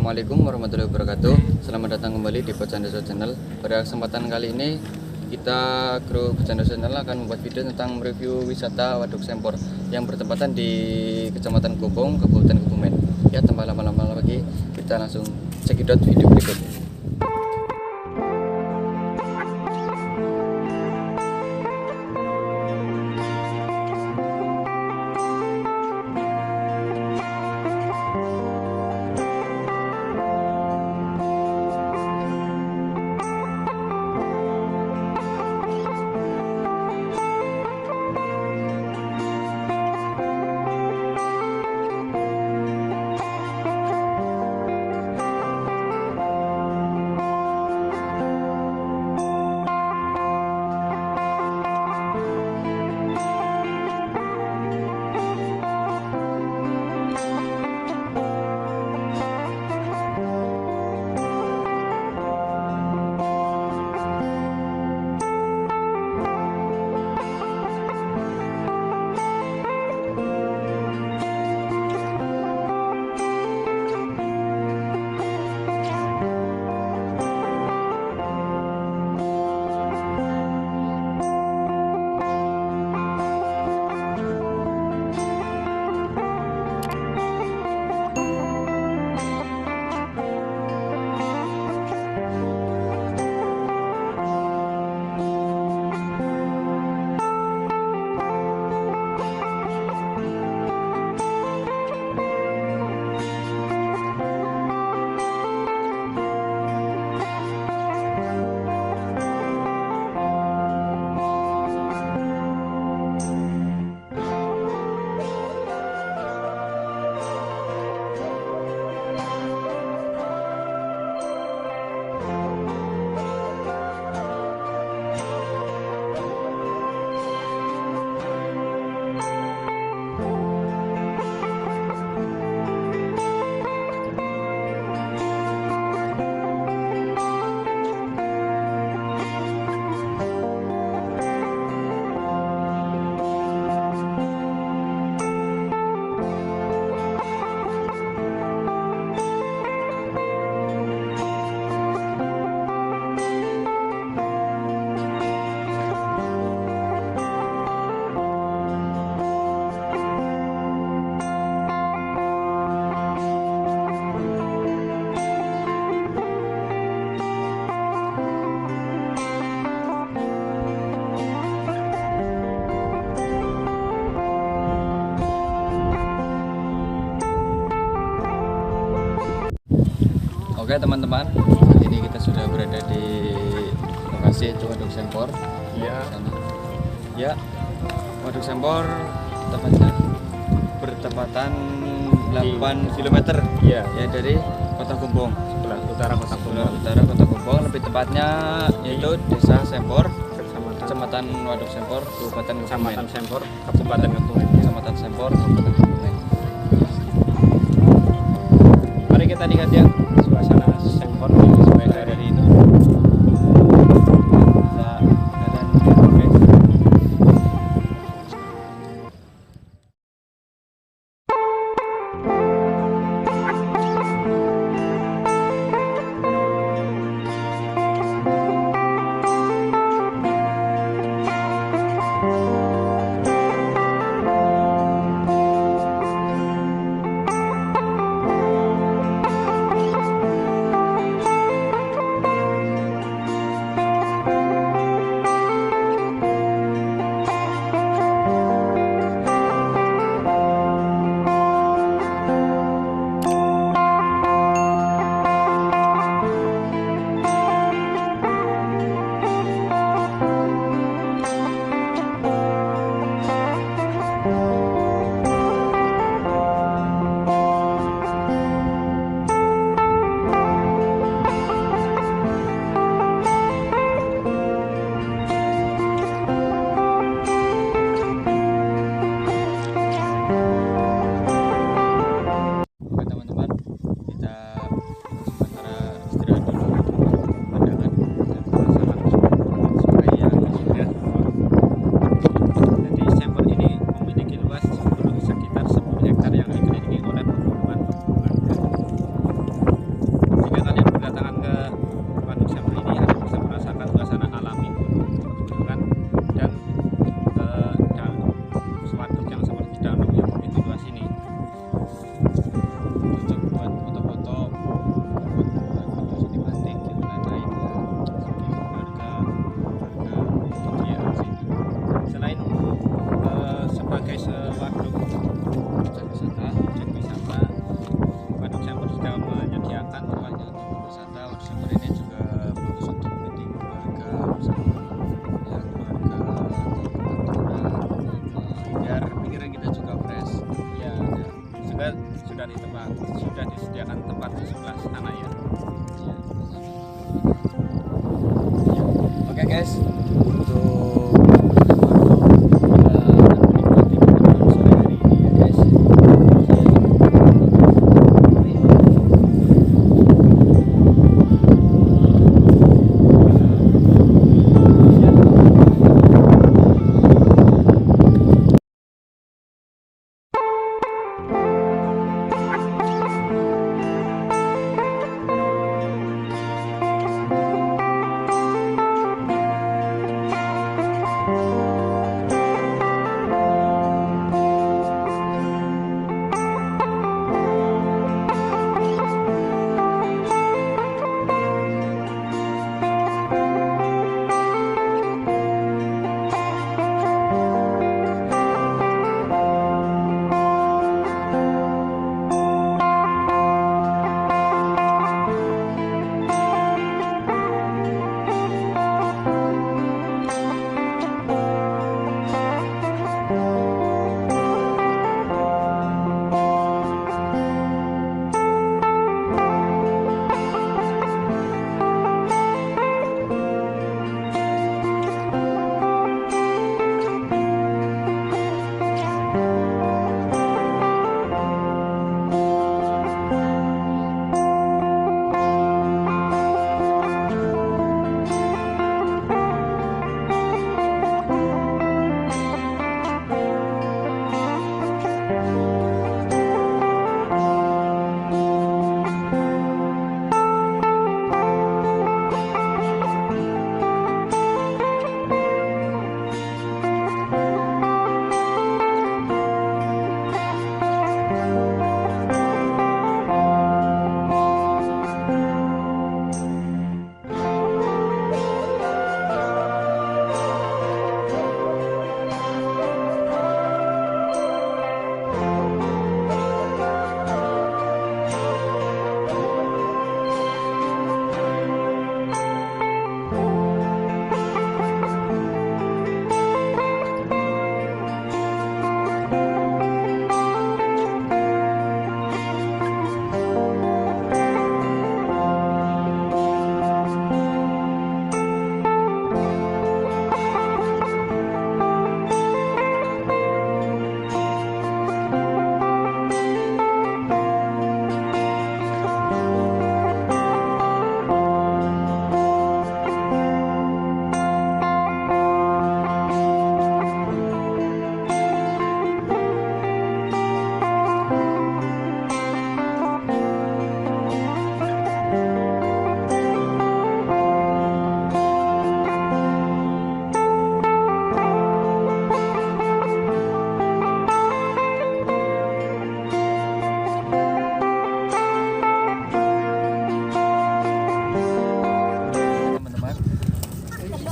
Assalamualaikum warahmatullahi wabarakatuh. Selamat datang kembali di Pocandoso Channel. Pada kesempatan kali ini kita grup Pocandoso Channel akan membuat video tentang review wisata Waduk Sempor yang bertempatan di Kecamatan Gobong, Kabupaten Kebumen. Ya, tanpa lama-lama lagi kita langsung cekidot video berikut. Oke teman-teman, saat ini kita sudah berada di lokasi Waduk Sempor. Iya. Ya, Waduk Sempor tepatnya bertepatan 8 km. Iya. Ya, dari Kota Gobong. Sebelah utara kota Sebelah Gobong. utara Kota Gobong, lebih tepatnya yaitu Desa Sempor, Kecamatan Kecamatan Waduk Sempor, Kabupaten Kecamatan Kebumen. Sempor, Kabupaten Kebumen. Kecamatan Sempor, Kabupaten Kebumen. Mari kita lihat ya suasana Sempor di sore hari ini. Bisa keadaan ramai. guys untuk menikmati pertemuan sore hari ini ya guys.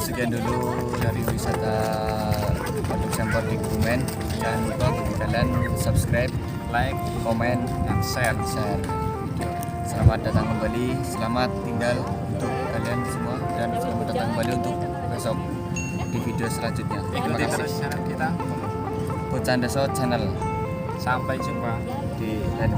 Sekian dulu dari wisata Waduk Sempor di Kebumen. Jangan lupa bagi kalian subscribe, Like, komen, dan share. share video. Selamat datang kembali, selamat tinggal untuk kalian semua, dan selamat datang kembali untuk besok di video selanjutnya. Terima Ikuti kasih. terus channel kita. Pocanda Show Channel Sampai jumpa. di lain